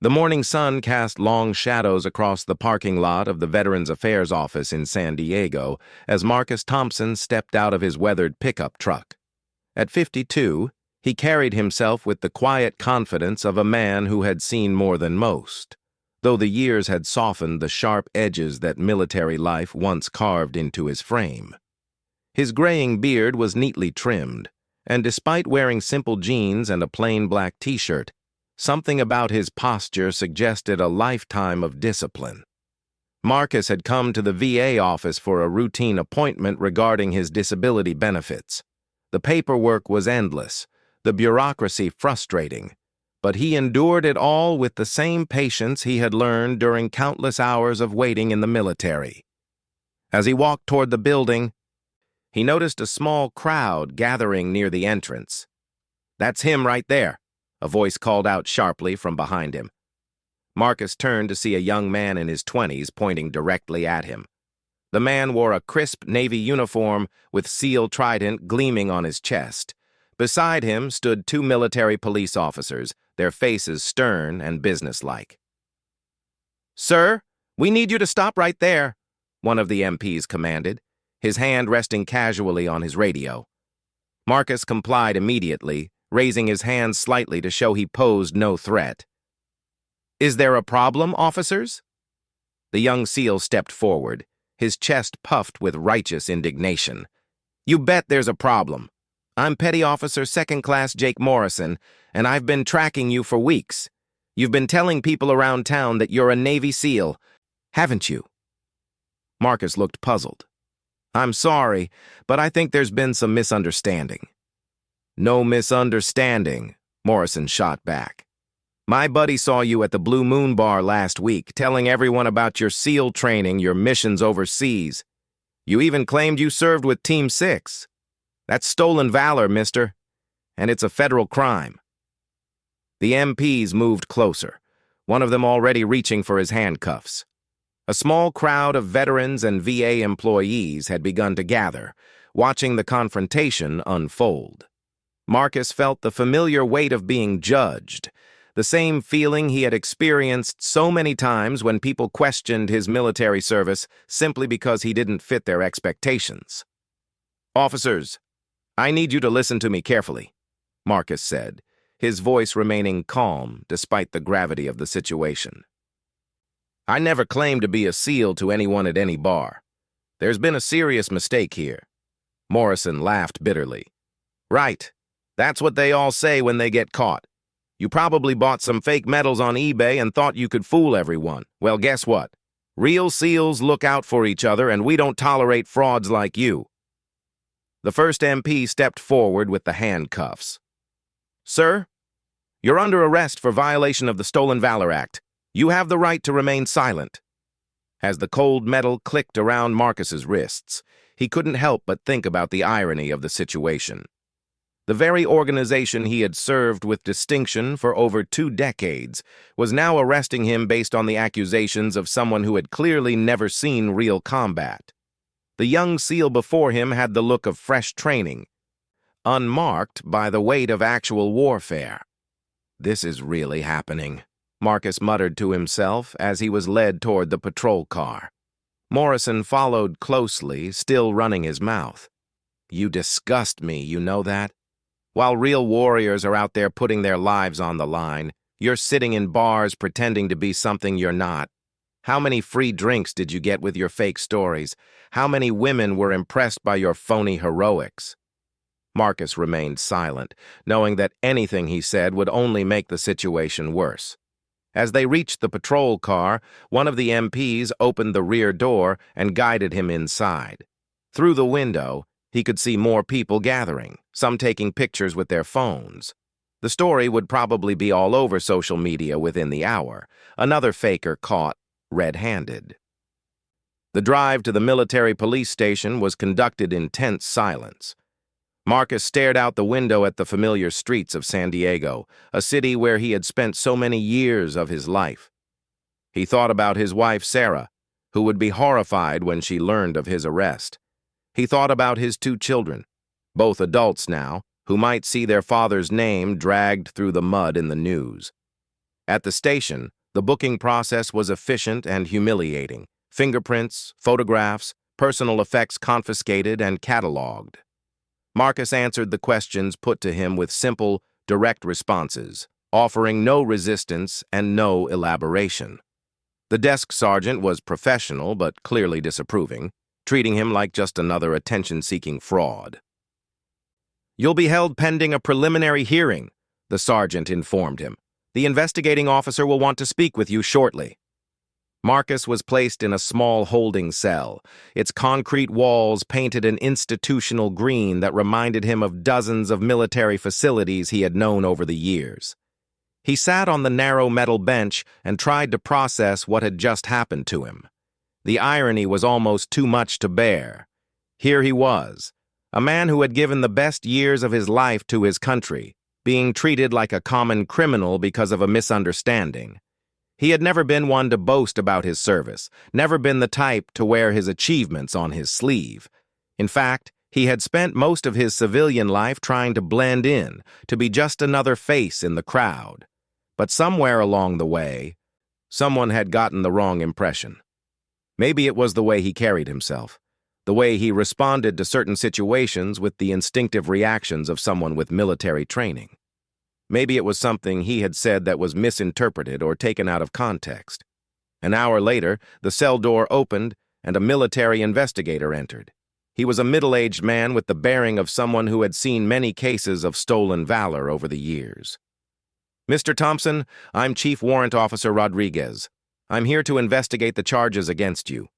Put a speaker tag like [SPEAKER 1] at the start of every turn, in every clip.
[SPEAKER 1] The morning sun cast long shadows across the parking lot of the Veterans Affairs office in San Diego as Marcus Thompson stepped out of his weathered pickup truck. At 52, he carried himself with the quiet confidence of a man who had seen more than most, though the years had softened the sharp edges that military life once carved into his frame. His graying beard was neatly trimmed, and despite wearing simple jeans and a plain black t-shirt, something about his posture suggested a lifetime of discipline. Marcus had come to the VA office for a routine appointment regarding his disability benefits. The paperwork was endless, the bureaucracy frustrating, but he endured it all with the same patience he had learned during countless hours of waiting in the military. As he walked toward the building, he noticed a small crowd gathering near the entrance. "That's him right there," a voice called out sharply from behind him. Marcus turned to see a young man in his 20s pointing directly at him. The man wore a crisp Navy uniform with SEAL trident gleaming on his chest. Beside him stood two military police officers, their faces stern and businesslike. "Sir, we need you to stop right there," one of the MPs commanded, his hand resting casually on his radio. Marcus complied immediately, raising his hand slightly to show he posed no threat. "Is there a problem, officers?" The young SEAL stepped forward, his chest puffed with righteous indignation. "You bet there's a problem. I'm Petty Officer Second Class Jake Morrison, and I've been tracking you for weeks. You've been telling people around town that you're a Navy SEAL, haven't you?" Marcus looked puzzled. "I'm sorry, but I think there's been some misunderstanding." "No misunderstanding," Morrison shot back. "My buddy saw you at the Blue Moon Bar last week, telling everyone about your SEAL training, your missions overseas. You even claimed you served with Team 6. That's stolen valor, mister, and it's a federal crime." The MPs moved closer, one of them already reaching for his handcuffs. A small crowd of veterans and VA employees had begun to gather, watching the confrontation unfold. Marcus felt the familiar weight of being judged, the same feeling he had experienced so many times when people questioned his military service simply because he didn't fit their expectations. "Officers, I need you to listen to me carefully," Marcus said, his voice remaining calm despite the gravity of the situation. "I never claimed to be a SEAL to anyone at any bar. There's been a serious mistake here." Morrison laughed bitterly. "Right. That's what they all say when they get caught. You probably bought some fake medals on eBay and thought you could fool everyone. Well, guess what? Real SEALs look out for each other, and we don't tolerate frauds like you." The first MP stepped forward with the handcuffs. "Sir, you're under arrest for violation of the Stolen Valor Act. You have the right to remain silent." As the cold metal clicked around Marcus's wrists, he couldn't help but think about the irony of the situation. The very organization he had served with distinction for over 2 decades was now arresting him based on the accusations of someone who had clearly never seen real combat. The young SEAL before him had the look of fresh training, unmarked by the weight of actual warfare. "This is really happening," Marcus muttered to himself as he was led toward the patrol car. Morrison followed closely, still running his mouth. "You disgust me, you know that? While real warriors are out there putting their lives on the line, you're sitting in bars pretending to be something you're not. How many free drinks did you get with your fake stories? How many women were impressed by your phony heroics?" Marcus remained silent, knowing that anything he said would only make the situation worse. As they reached the patrol car, one of the MPs opened the rear door and guided him inside. Through the window, he could see more people gathering, some taking pictures with their phones. The story would probably be all over social media within the hour. Another faker caught red-handed. The drive to the military police station was conducted in tense silence. Marcus stared out the window at the familiar streets of San Diego, a city where he had spent so many years of his life. He thought about his wife, Sarah, who would be horrified when she learned of his arrest. He thought about his 2 children, both adults now, who might see their father's name dragged through the mud in the news. At the station, the booking process was efficient and humiliating. Fingerprints, photographs, personal effects confiscated and cataloged. Marcus answered the questions put to him with simple, direct responses, offering no resistance and no elaboration. The desk sergeant was professional but clearly disapproving, treating him like just another attention-seeking fraud. "You'll be held pending a preliminary hearing," the sergeant informed him. "The investigating officer will want to speak with you shortly." Marcus was placed in a small holding cell, its concrete walls painted an institutional green that reminded him of dozens of military facilities he had known over the years. He sat on the narrow metal bench and tried to process what had just happened to him. The irony was almost too much to bear. Here he was, a man who had given the best years of his life to his country, being treated like a common criminal because of a misunderstanding. He had never been one to boast about his service, never been the type to wear his achievements on his sleeve. In fact, he had spent most of his civilian life trying to blend in, to be just another face in the crowd. But somewhere along the way, someone had gotten the wrong impression. Maybe it was the way he carried himself, the way he responded to certain situations with the instinctive reactions of someone with military training. Maybe it was something he had said that was misinterpreted or taken out of context. An hour later, the cell door opened and a military investigator entered. He was a middle-aged man with the bearing of someone who had seen many cases of stolen valor over the years. "Mr. Thompson, I'm Chief Warrant Officer Rodriguez. I'm here to investigate the charges against you.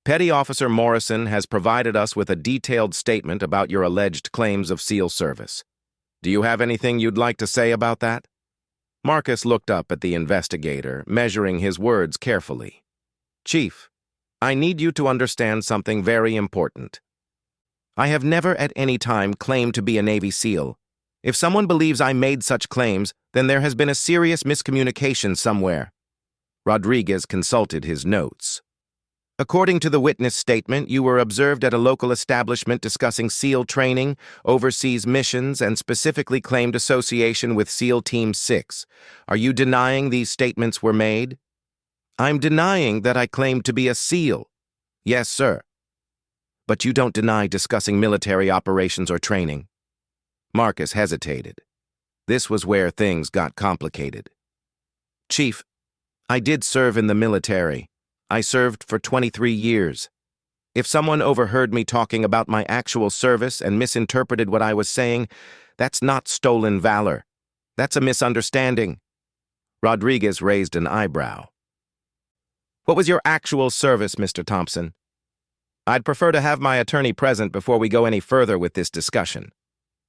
[SPEAKER 1] Petty Officer Morrison has provided us with a detailed statement about your alleged claims of SEAL service. Do you have anything you'd like to say about that?" Marcus looked up at the investigator, measuring his words carefully. "Chief, I need you to understand something very important. I have never at any time claimed to be a Navy SEAL. If someone believes I made such claims, then there has been a serious miscommunication somewhere." Rodriguez consulted his notes. "According to the witness statement, you were observed at a local establishment discussing SEAL training, overseas missions, and specifically claimed association with SEAL Team 6. Are you denying these statements were made?" "I'm denying that I claimed to be a SEAL." "Yes, sir." "But you don't deny discussing military operations or training?" Marcus hesitated. This was where things got complicated. "Chief, I did serve in the military. I served for 23 years. If someone overheard me talking about my actual service and misinterpreted what I was saying, that's not stolen valor. That's a misunderstanding." Rodriguez raised an eyebrow. "What was your actual service, Mr. Thompson?" "I'd prefer to have my attorney present before we go any further with this discussion."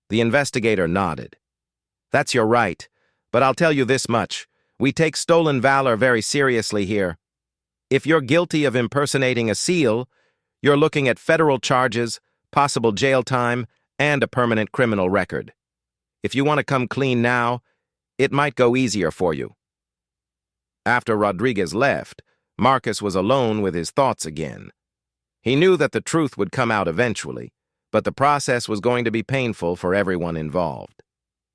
[SPEAKER 1] The investigator nodded. "That's your right, but I'll tell you this much. We take stolen valor very seriously here. If you're guilty of impersonating a SEAL, you're looking at federal charges, possible jail time, and a permanent criminal record. If you want to come clean now, it might go easier for you." After Rodriguez left, Marcus was alone with his thoughts again. He knew that the truth would come out eventually, but the process was going to be painful for everyone involved.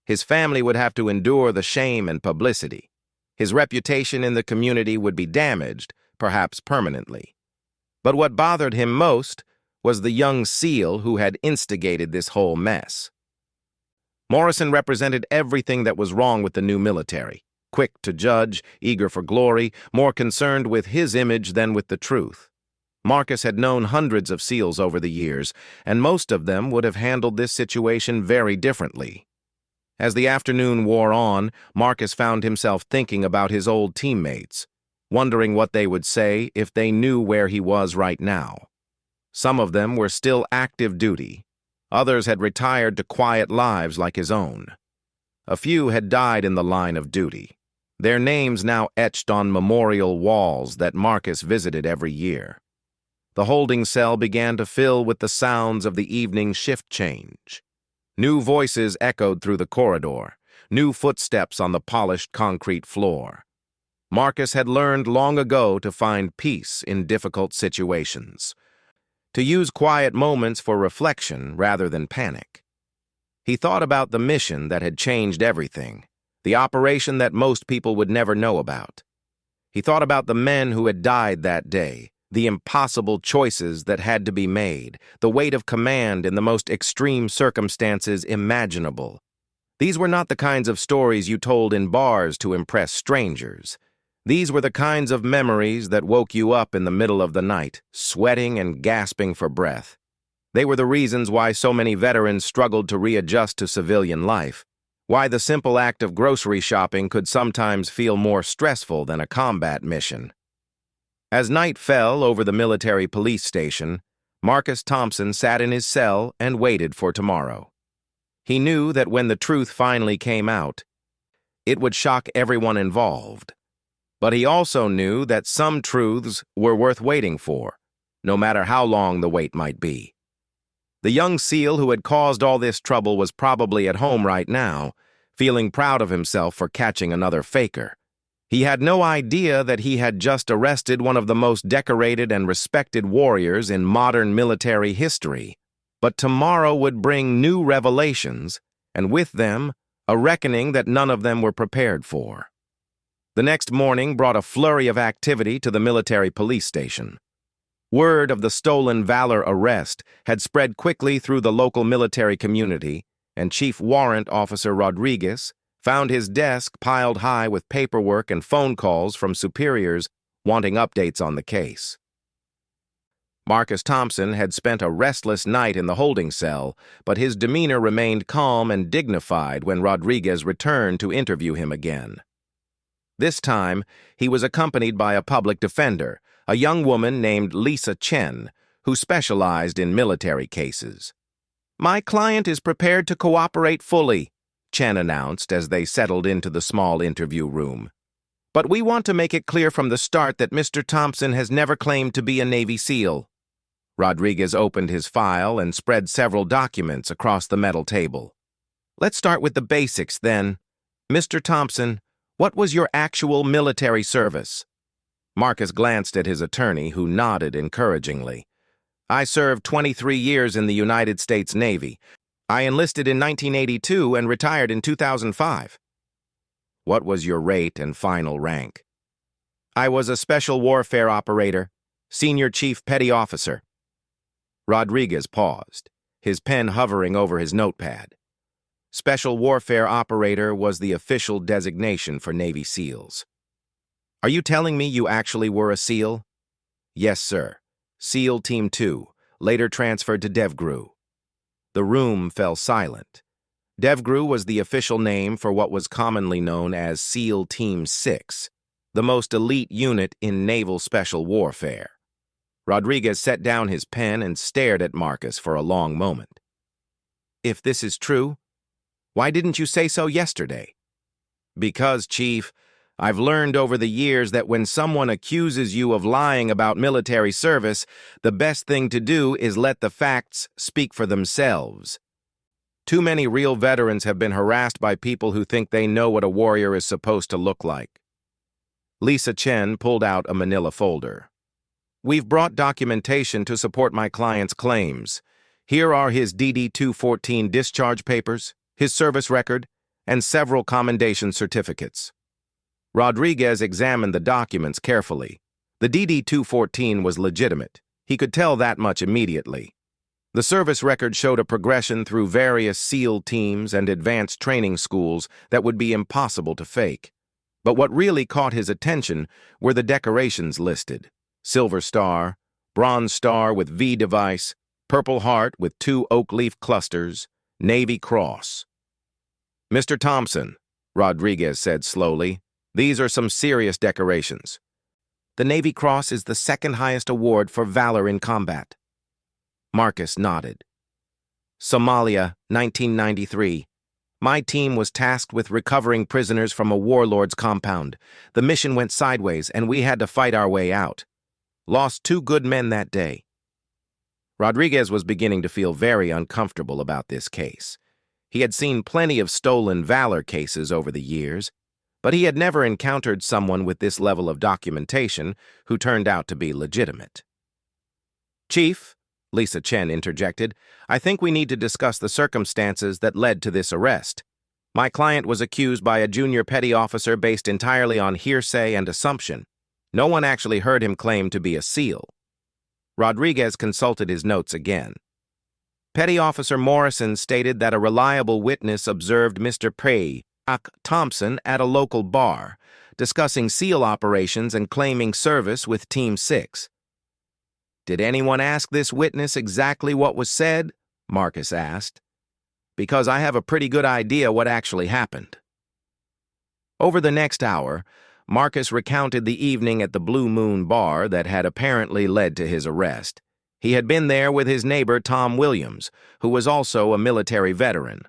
[SPEAKER 1] His family would have to endure the shame and publicity. His reputation in the community would be damaged, perhaps permanently. But what bothered him most was the young SEAL who had instigated this whole mess. Morrison represented everything that was wrong with the new military. Quick to judge, eager for glory, more concerned with his image than with the truth. Marcus had known hundreds of SEALs over the years, and most of them would have handled this situation very differently. As the afternoon wore on, Marcus found himself thinking about his old teammates, wondering what they would say if they knew where he was right now. Some of them were still active duty. Others had retired to quiet lives like his own. A few had died in the line of duty, their names now etched on memorial walls that Marcus visited every year. The holding cell began to fill with the sounds of the evening shift change. New voices echoed through the corridor, new footsteps on the polished concrete floor. Marcus had learned long ago to find peace in difficult situations, to use quiet moments for reflection rather than panic. He thought about the mission that had changed everything, the operation that most people would never know about. He thought about the men who had died that day, the impossible choices that had to be made, the weight of command in the most extreme circumstances imaginable. These were not the kinds of stories you told in bars to impress strangers. These were the kinds of memories that woke you up in the middle of the night, sweating and gasping for breath. They were the reasons why so many veterans struggled to readjust to civilian life, why the simple act of grocery shopping could sometimes feel more stressful than a combat mission. As night fell over the military police station, Marcus Thompson sat in his cell and waited for tomorrow. He knew that when the truth finally came out, it would shock everyone involved. But he also knew that some truths were worth waiting for, no matter how long the wait might be. The young SEAL who had caused all this trouble was probably at home right now, feeling proud of himself for catching another faker. He had no idea that he had just arrested one of the most decorated and respected warriors in modern military history. But tomorrow would bring new revelations, and with them, a reckoning that none of them were prepared for. The next morning brought a flurry of activity to the military police station. Word of the stolen valor arrest had spread quickly through the local military community, and Chief Warrant Officer Rodriguez found his desk piled high with paperwork and phone calls from superiors wanting updates on the case. Marcus Thompson had spent a restless night in the holding cell, but his demeanor remained calm and dignified when Rodriguez returned to interview him again. This time, he was accompanied by a public defender, a young woman named Lisa Chen, who specialized in military cases. "My client is prepared to cooperate fully," Chen announced as they settled into the small interview room. "But we want to make it clear from the start that Mr. Thompson has never claimed to be a Navy SEAL." Rodriguez opened his file and spread several documents across the metal table. "Let's start with the basics, then. Mr. Thompson, what was your actual military service?" Marcus glanced at his attorney, who nodded encouragingly. "I served 23 years in the United States Navy. I enlisted in 1982 and retired in 2005. "What was your rate and final rank?" "I was a special warfare operator, senior chief petty officer." Rodriguez paused, his pen hovering over his notepad. Special warfare operator was the official designation for Navy SEALs. "Are you telling me you actually were a SEAL?" "Yes, sir. SEAL Team 2, later transferred to DevGru." The room fell silent. DevGru was the official name for what was commonly known as SEAL Team 6, the most elite unit in naval special warfare. Rodriguez set down his pen and stared at Marcus for a long moment. "If this is true, why didn't you say so yesterday?" "Because, Chief, I've learned over the years that when someone accuses you of lying about military service, the best thing to do is let the facts speak for themselves. Too many real veterans have been harassed by people who think they know what a warrior is supposed to look like." Lisa Chen pulled out a manila folder. "We've brought documentation to support my client's claims. Here are his DD-214 discharge papers, his service record, and several commendation certificates." Rodriguez examined the documents carefully. The DD-214 was legitimate. He could tell that much immediately. The service record showed a progression through various SEAL teams and advanced training schools that would be impossible to fake. But what really caught his attention were the decorations listed: Silver Star, Bronze Star with V device, Purple Heart with 2 oak leaf clusters, Navy Cross. "Mr. Thompson," Rodriguez said slowly, "these are some serious decorations." "The Navy Cross is the second highest award for valor in combat." Marcus nodded. "Somalia, 1993. My team was tasked with recovering prisoners from a warlord's compound. The mission went sideways, and we had to fight our way out. Lost 2 good men that day." Rodriguez was beginning to feel very uncomfortable about this case. He had seen plenty of stolen valor cases over the years, but he had never encountered someone with this level of documentation who turned out to be legitimate. "Chief," Lisa Chen interjected, "I think we need to discuss the circumstances that led to this arrest." My client was accused by a junior petty officer based entirely on hearsay and assumption. No one actually heard him claim to be a SEAL. Rodriguez consulted his notes again. Petty Officer Morrison stated that a reliable witness observed Mr. Prey, Thompson, at a local bar, discussing SEAL operations and claiming service with Team 6. Did anyone ask this witness exactly what was said? Marcus asked. Because I have a pretty good idea what actually happened. Over the next hour, Marcus recounted the evening at the Blue Moon Bar that had apparently led to his arrest. He had been there with his neighbor Tom Williams, who was also a military veteran.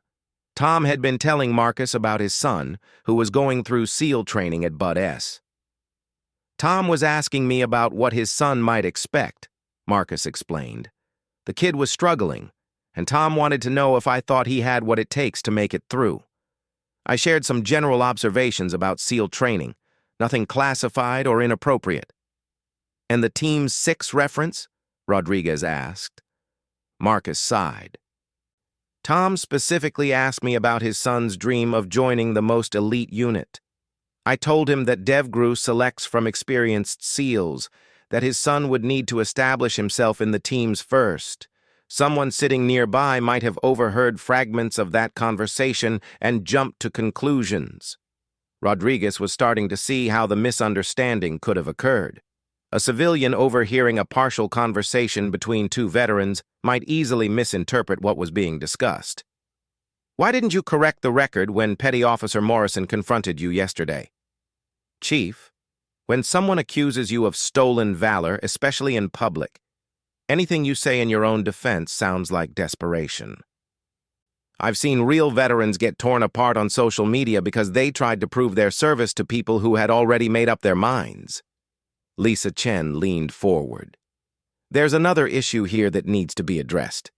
[SPEAKER 1] Tom had been telling Marcus about his son, who was going through SEAL training at Bud S. Tom was asking me about what his son might expect, Marcus explained. The kid was struggling, and Tom wanted to know if I thought he had what it takes to make it through. I shared some general observations about SEAL training, nothing classified or inappropriate. And the Team 6 reference? Rodriguez asked. Marcus sighed. Tom specifically asked me about his son's dream of joining the most elite unit. I told him that DevGru selects from experienced SEALs, that his son would need to establish himself in the teams first. Someone sitting nearby might have overheard fragments of that conversation and jumped to conclusions. Rodriguez was starting to see how the misunderstanding could have occurred. A civilian overhearing a partial conversation between two veterans might easily misinterpret what was being discussed. Why didn't you correct the record when Petty Officer Morrison confronted you yesterday? Chief, when someone accuses you of stolen valor, especially in public, anything you say in your own defense sounds like desperation. I've seen real veterans get torn apart on social media because they tried to prove their service to people who had already made up their minds. Lisa Chen leaned forward. There's another issue here that needs to be addressed.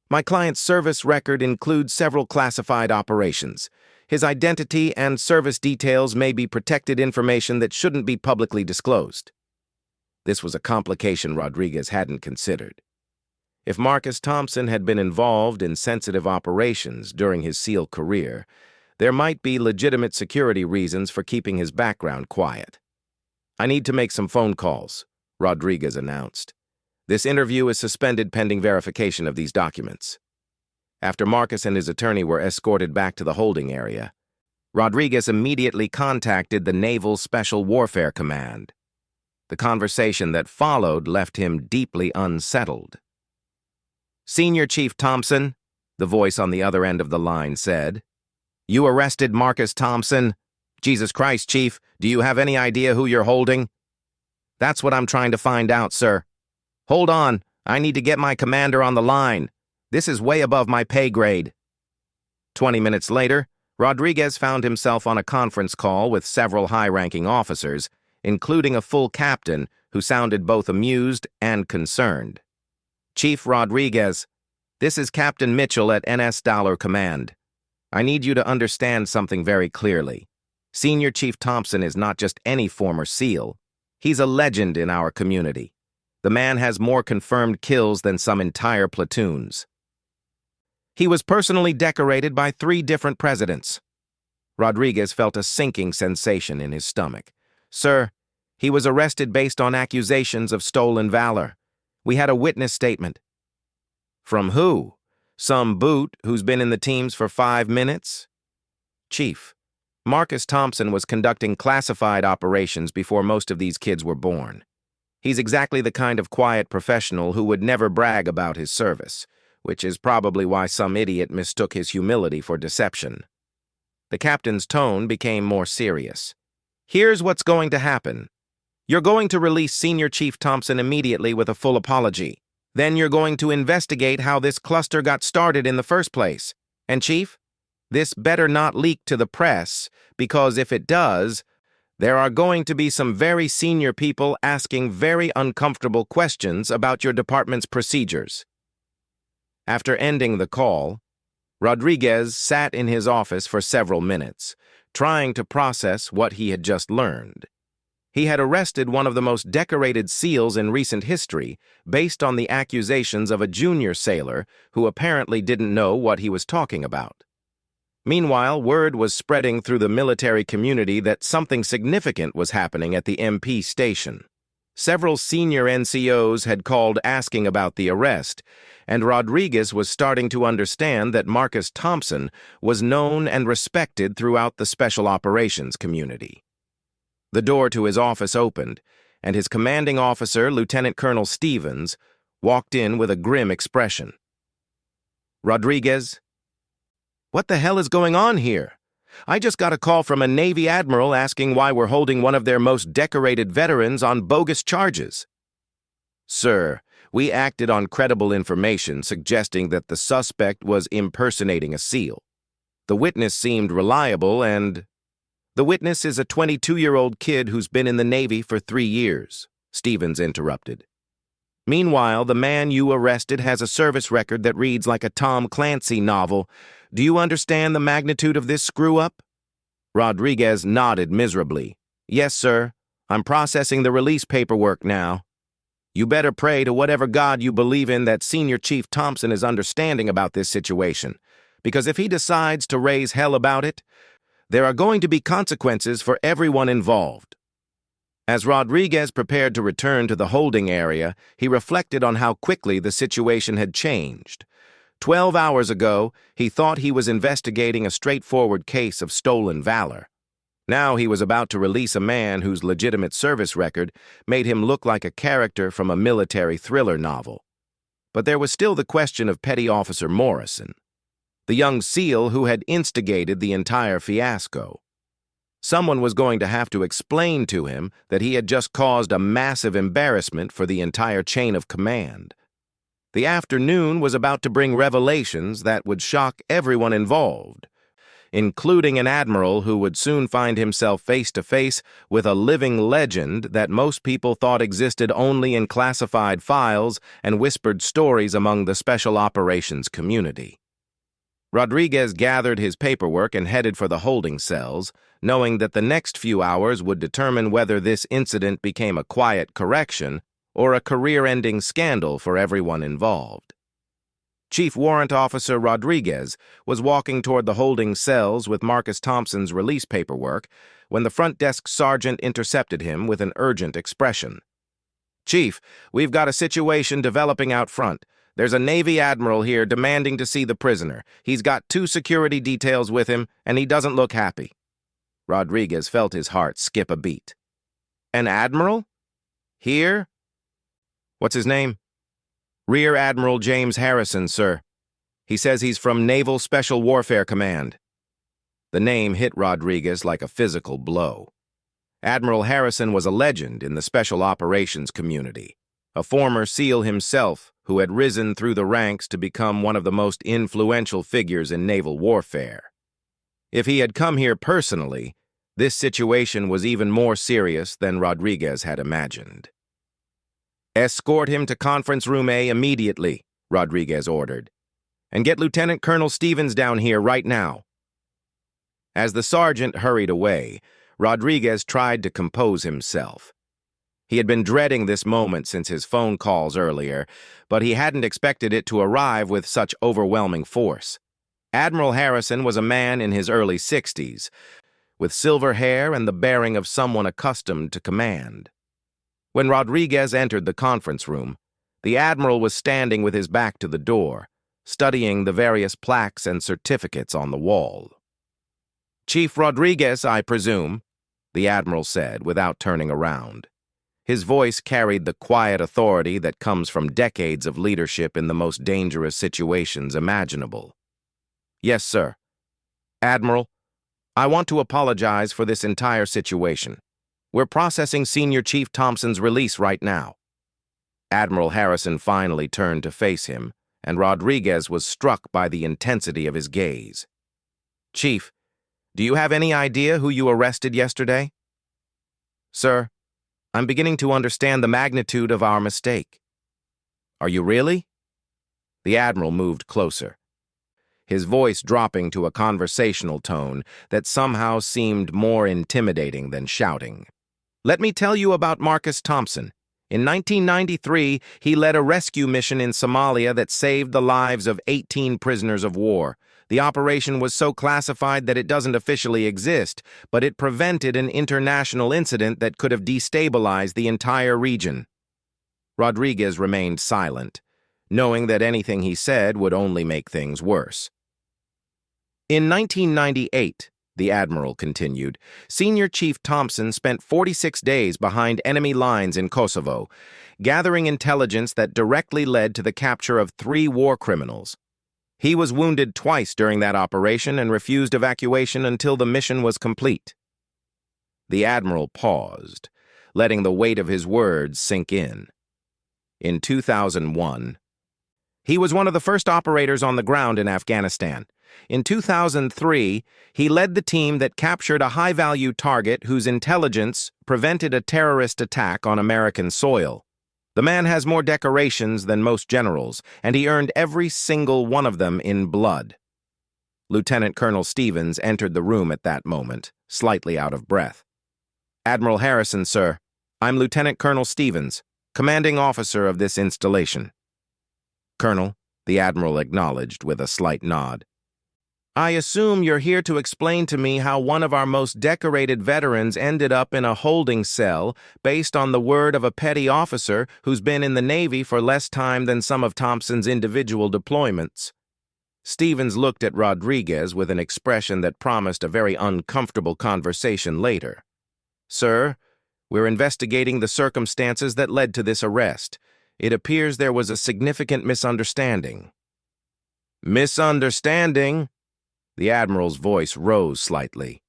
[SPEAKER 1] My client's service record includes several classified operations. His identity and service details may be protected information that shouldn't be publicly disclosed. This was a complication Rodriguez hadn't considered. If Marcus Thompson had been involved in sensitive operations during his SEAL career, there might be legitimate security reasons for keeping his background quiet. I need to make some phone calls, Rodriguez announced. This interview is suspended pending verification of these documents. After Marcus and his attorney were escorted back to the holding area, Rodriguez immediately contacted the Naval Special Warfare Command. The conversation that followed left him deeply unsettled. Senior Chief Thompson, the voice on the other end of the line said. You arrested Marcus Thompson? Jesus Christ, Chief, do you have any idea who you're holding? That's what I'm trying to find out, sir. Hold on, I need to get my commander on the line. This is way above my pay grade. 20 minutes later, Rodriguez found himself on a conference call with several high-ranking officers, including a full captain who sounded both amused and concerned. Chief Rodriguez, this is Captain Mitchell at NS Dollar Command. I need you to understand something very clearly. Senior Chief Thompson is not just any former SEAL. He's a legend in our community. The man has more confirmed kills than some entire platoons. He was personally decorated by 3 different presidents. Rodriguez felt a sinking sensation in his stomach. Sir, he was arrested based on accusations of stolen valor. We had a witness statement. From who? Some boot who's been in the teams for 5 minutes? Chief, Marcus Thompson was conducting classified operations before most of these kids were born. He's exactly the kind of quiet professional who would never brag about his service, which is probably why some idiot mistook his humility for deception. The captain's tone became more serious. Here's what's going to happen. You're going to release Senior Chief Thompson immediately with a full apology. Then you're going to investigate how this cluster got started in the first place. And Chief, this better not leak to the press, because if it does, there are going to be some very senior people asking very uncomfortable questions about your department's procedures. After ending the call, Rodriguez sat in his office for several minutes, trying to process what he had just learned. He had arrested one of the most decorated SEALs in recent history based on the accusations of a junior sailor who apparently didn't know what he was talking about. Meanwhile, word was spreading through the military community that something significant was happening at the MP station. Several senior NCOs had called asking about the arrest, and Rodriguez was starting to understand that Marcus Thompson was known and respected throughout the special operations community. The door to his office opened, and his commanding officer, Lieutenant Colonel Stevens, walked in with a grim expression. "Rodriguez, what the hell is going on here? I just got a call from a Navy admiral asking why we're holding one of their most decorated veterans on bogus charges." "Sir, we acted on credible information suggesting that the suspect was impersonating a SEAL. The witness seemed reliable and—" "The witness is a 22-year-old kid who's been in the Navy for 3 years," Stevens interrupted. "Meanwhile, the man you arrested has a service record that reads like a Tom Clancy novel. Do you understand the magnitude of this screw-up?" Rodriguez nodded miserably. "Yes, sir. I'm processing the release paperwork now." "You better pray to whatever God you believe in that Senior Chief Thompson is understanding about this situation, because if he decides to raise hell about it, there are going to be consequences for everyone involved." As Rodriguez prepared to return to the holding area, he reflected on how quickly the situation had changed. 12 hours ago, he thought he was investigating a straightforward case of stolen valor. Now he was about to release a man whose legitimate service record made him look like a character from a military thriller novel. But there was still the question of Petty Officer Morrison, the young SEAL who had instigated the entire fiasco. Someone was going to have to explain to him that he had just caused a massive embarrassment for the entire chain of command. The afternoon was about to bring revelations that would shock everyone involved, including an admiral who would soon find himself face-to-face with a living legend that most people thought existed only in classified files and whispered stories among the special operations community. Rodriguez gathered his paperwork and headed for the holding cells, knowing that the next few hours would determine whether this incident became a quiet correction or a career-ending scandal for everyone involved. Chief Warrant Officer Rodriguez was walking toward the holding cells with Marcus Thompson's release paperwork when the front desk sergeant intercepted him with an urgent expression. "Chief, we've got a situation developing out front. There's a Navy admiral here demanding to see the prisoner. He's got 2 security details with him, and he doesn't look happy." Rodriguez felt his heart skip a beat. "An admiral? Here? What's his name?" "Rear Admiral James Harrison, sir. He says he's from Naval Special Warfare Command." The name hit Rodriguez like a physical blow. Admiral Harrison was a legend in the special operations community, a former SEAL himself who had risen through the ranks to become one of the most influential figures in naval warfare. If he had come here personally, this situation was even more serious than Rodriguez had imagined. "Escort him to Conference Room A immediately," Rodriguez ordered, "and get Lieutenant Colonel Stevens down here right now." As the sergeant hurried away, Rodriguez tried to compose himself. He had been dreading this moment since his phone calls earlier, but he hadn't expected it to arrive with such overwhelming force. Admiral Harrison was a man in his early 60s, with silver hair and the bearing of someone accustomed to command. When Rodriguez entered the conference room, the admiral was standing with his back to the door, studying the various plaques and certificates on the wall. "Chief Rodriguez, I presume," the admiral said without turning around. His voice carried the quiet authority that comes from decades of leadership in the most dangerous situations imaginable. "Yes, sir. Admiral, I want to apologize for this entire situation. We're processing Senior Chief Thompson's release right now." Admiral Harrison finally turned to face him, and Rodriguez was struck by the intensity of his gaze. "Chief, do you have any idea who you arrested yesterday?" "Sir, I'm beginning to understand the magnitude of our mistake." "Are you really?" The admiral moved closer, his voice dropping to a conversational tone that somehow seemed more intimidating than shouting. "Let me tell you about Marcus Thompson. In 1993, he led a rescue mission in Somalia that saved the lives of 18 prisoners of war. The operation was so classified that it doesn't officially exist, but it prevented an international incident that could have destabilized the entire region. Rodriguez remained silent, knowing that anything he said would only make things worse. In 1998, the Admiral continued, Senior Chief Thompson spent 46 days behind enemy lines in Kosovo, gathering intelligence that directly led to the capture of 3 war criminals. He was wounded twice during that operation and refused evacuation until the mission was complete. The Admiral paused, letting the weight of his words sink in. In 2001, he was one of the first operators on the ground in Afghanistan. In 2003, he led the team that captured a high-value target whose intelligence prevented a terrorist attack on American soil. The man has more decorations than most generals, and he earned every single one of them in blood. Lieutenant Colonel Stevens entered the room at that moment, slightly out of breath. Admiral Harrison, sir. I'm Lieutenant Colonel Stevens, commanding officer of this installation. Colonel, the Admiral acknowledged with a slight nod. I assume you're here to explain to me how one of our most decorated veterans ended up in a holding cell based on the word of a petty officer who's been in the Navy for less time than some of Thompson's individual deployments. Stevens looked at Rodriguez with an expression that promised a very uncomfortable conversation later. Sir, we're investigating the circumstances that led to this arrest. It appears there was a significant misunderstanding. Misunderstanding? The Admiral's voice rose slightly.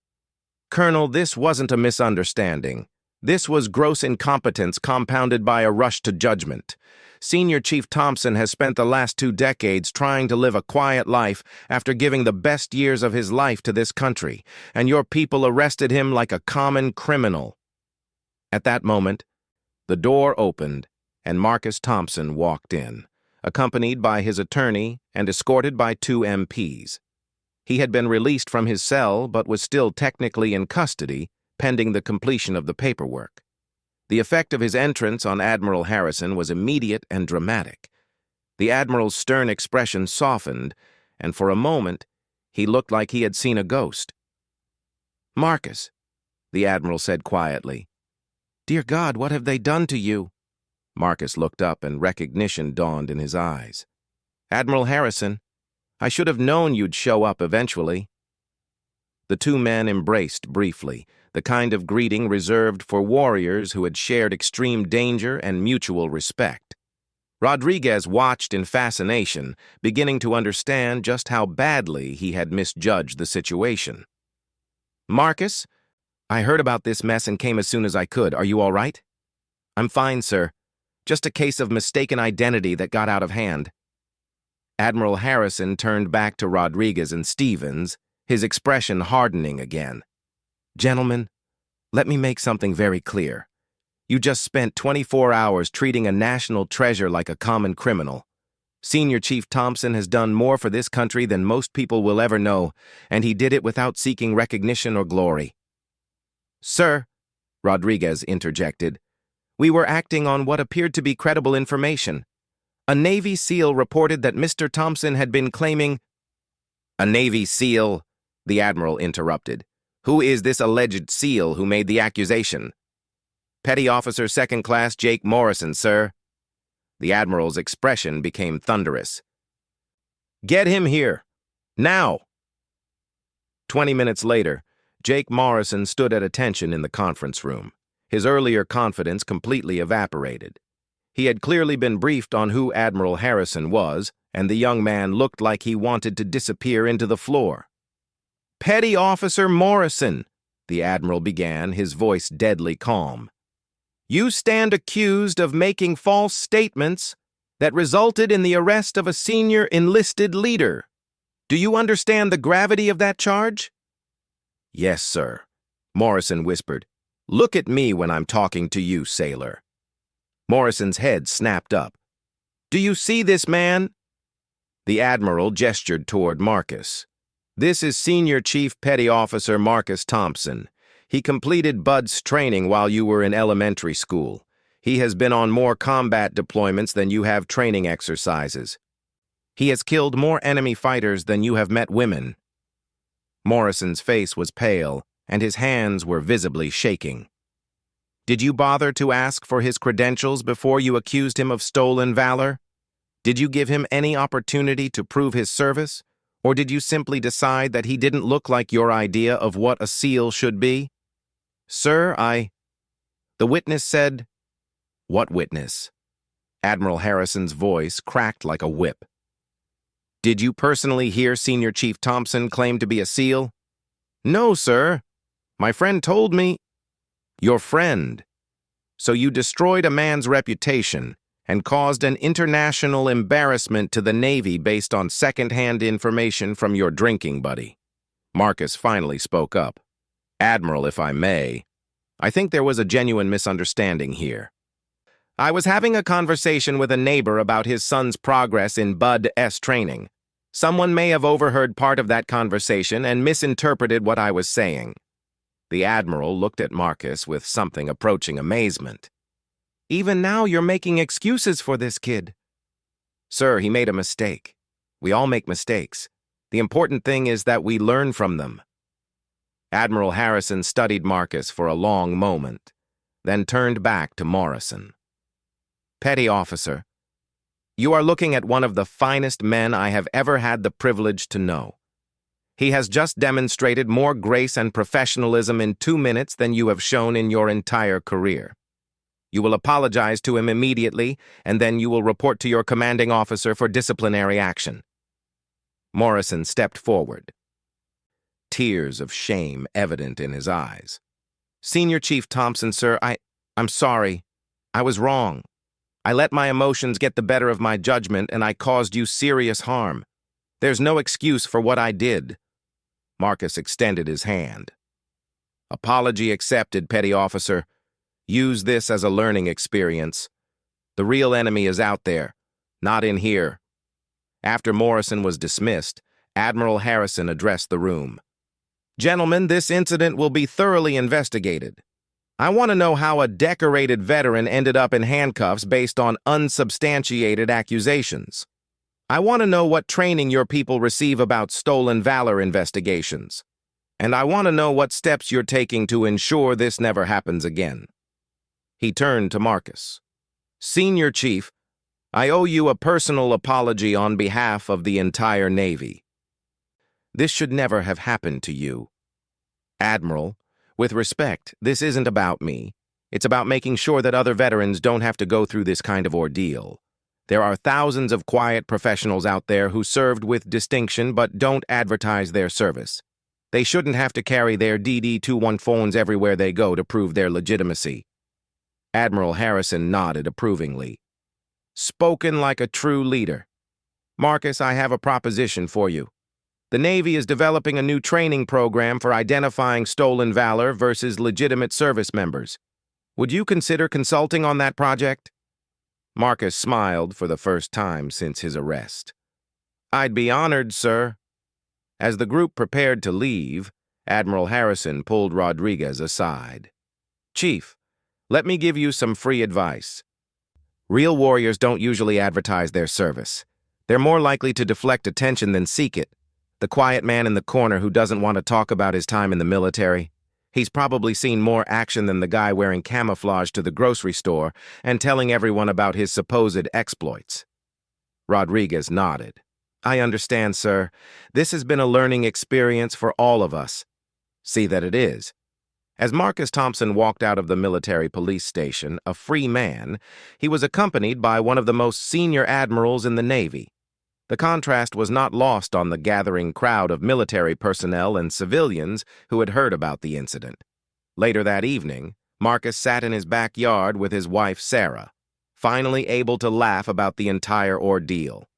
[SPEAKER 1] Colonel, this wasn't a misunderstanding. This was gross incompetence compounded by a rush to judgment. Senior Chief Thompson has spent the last 2 decades trying to live a quiet life after giving the best years of his life to this country, and your people arrested him like a common criminal. At that moment, the door opened, and Marcus Thompson walked in, accompanied by his attorney and escorted by 2 MPs. He had been released from his cell but was still technically in custody, pending the completion of the paperwork. The effect of his entrance on Admiral Harrison was immediate and dramatic. The Admiral's stern expression softened, and for a moment, he looked like he had seen a ghost. Marcus, the Admiral said quietly. Dear God, what have they done to you? Marcus looked up and recognition dawned in his eyes. Admiral Harrison, I should have known you'd show up eventually. The 2 men embraced briefly, the kind of greeting reserved for warriors who had shared extreme danger and mutual respect. Rodriguez watched in fascination, beginning to understand just how badly he had misjudged the situation. Marcus, I heard about this mess and came as soon as I could. Are you all right? I'm fine, sir. Just a case of mistaken identity that got out of hand. Admiral Harrison turned back to Rodriguez and Stevens, his expression hardening again. Gentlemen, let me make something very clear. You just spent 24 hours treating a national treasure like a common criminal. Senior Chief Thompson has done more for this country than most people will ever know, and he did it without seeking recognition or glory. Sir, Rodriguez interjected, we were acting on what appeared to be credible information. A Navy SEAL reported that Mr. Thompson had been claiming... A Navy SEAL? The Admiral interrupted. Who is this alleged SEAL who made the accusation? Petty Officer 2nd Class Jake Morrison, sir. The Admiral's expression became thunderous. Get him here. Now! 20 minutes later, Jake Morrison stood at attention in the conference room. His earlier confidence completely evaporated. He had clearly been briefed on who Admiral Harrison was, and the young man looked like he wanted to disappear into the floor. Petty Officer Morrison, the Admiral began, his voice deadly calm. You stand accused of making false statements that resulted in the arrest of a senior enlisted leader. Do you understand the gravity of that charge? Yes, sir, Morrison whispered. Look at me when I'm talking to you, sailor. Morrison's head snapped up. Do you see this man? The Admiral gestured toward Marcus. This is Senior Chief Petty Officer Marcus Thompson. He completed Bud's training while you were in elementary school. He has been on more combat deployments than you have training exercises. He has killed more enemy fighters than you have met women." Morrison's face was pale, and his hands were visibly shaking. "Did you bother to ask for his credentials before you accused him of stolen valor? Did you give him any opportunity to prove his service? Or did you simply decide that he didn't look like your idea of what a SEAL should be?" "Sir, The witness said, "What witness?" Admiral Harrison's voice cracked like a whip. "Did you personally hear Senior Chief Thompson claim to be a SEAL?" "No, sir. My friend told me—" "Your friend. So you destroyed a man's reputation and caused an international embarrassment to the Navy based on second-hand information from your drinking buddy." Marcus finally spoke up. "Admiral, if I may, I think there was a genuine misunderstanding here. I was having a conversation with a neighbor about his son's progress in Bud-S training. Someone may have overheard part of that conversation and misinterpreted what I was saying." The Admiral looked at Marcus with something approaching amazement. "Even now you're making excuses for this kid." "Sir, he made a mistake. We all make mistakes. The important thing is that we learn from them." Admiral Harrison studied Marcus for a long moment, then turned back to Morrison. "Petty officer, you are looking at one of the finest men I have ever had the privilege to know. He has just demonstrated more grace and professionalism in 2 minutes than you have shown in your entire career. You will apologize to him immediately, and then you will report to your commanding officer for disciplinary action." Morrison stepped forward, tears of shame evident in his eyes. "Senior Chief Thompson, sir, I'm sorry. I was wrong. I let my emotions get the better of my judgment, and I caused you serious harm. There's no excuse for what I did." Marcus extended his hand. "Apology accepted, petty officer. Use this as a learning experience. The real enemy is out there, not in here." After Morrison was dismissed, Admiral Harrison addressed the room. "Gentlemen, this incident will be thoroughly investigated. I want to know how a decorated veteran ended up in handcuffs based on unsubstantiated accusations. I want to know what training your people receive about stolen valor investigations. And I want to know what steps you're taking to ensure this never happens again." He turned to Marcus. "Senior Chief, I owe you a personal apology on behalf of the entire Navy. This should never have happened to you. Admiral, with respect, this isn't about me. It's about making sure that other veterans don't have to go through this kind of ordeal. There are thousands of quiet professionals out there who served with distinction but don't advertise their service. They shouldn't have to carry their DD-21 phones everywhere they go to prove their legitimacy." Admiral Harrison nodded approvingly. "Spoken like a true leader. Marcus, I have a proposition for you. The Navy is developing a new training program for identifying stolen valor versus legitimate service members. Would you consider consulting on that project?" Marcus smiled for the first time since his arrest. "I'd be honored, sir." As the group prepared to leave, Admiral Harrison pulled Rodriguez aside. "Chief, let me give you some free advice. Real warriors don't usually advertise their service. They're more likely to deflect attention than seek it. The quiet man in the corner who doesn't want to talk about his time in the military. He's probably seen more action than the guy wearing camouflage to the grocery store and telling everyone about his supposed exploits." Rodriguez nodded. "I understand, sir. This has been a learning experience for all of us." "See that it is." As Marcus Thompson walked out of the military police station, a free man, he was accompanied by one of the most senior admirals in the Navy. The contrast was not lost on the gathering crowd of military personnel and civilians who had heard about the incident. Later that evening, Marcus sat in his backyard with his wife, Sarah, finally able to laugh about the entire ordeal.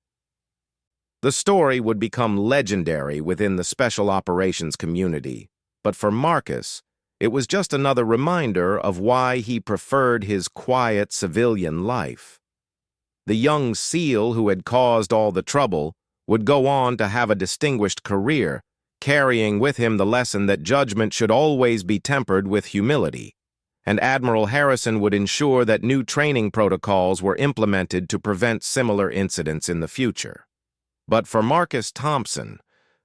[SPEAKER 1] The story would become legendary within the special operations community, but for Marcus, it was just another reminder of why he preferred his quiet civilian life. The young SEAL who had caused all the trouble would go on to have a distinguished career, carrying with him the lesson that judgment should always be tempered with humility, and Admiral Harrison would ensure that new training protocols were implemented to prevent similar incidents in the future. But for Marcus Thompson,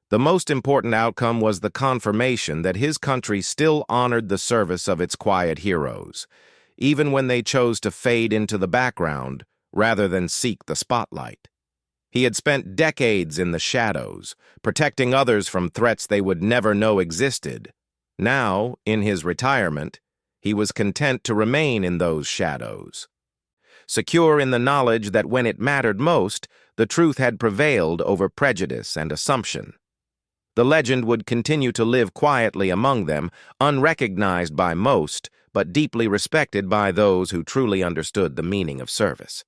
[SPEAKER 1] the most important outcome was the confirmation that his country still honored the service of its quiet heroes, even when they chose to fade into the background rather than seek the spotlight. He had spent decades in the shadows, protecting others from threats they would never know existed. Now, in his retirement, he was content to remain in those shadows, secure in the knowledge that when it mattered most, the truth had prevailed over prejudice and assumption. The legend would continue to live quietly among them, unrecognized by most, but deeply respected by those who truly understood the meaning of service.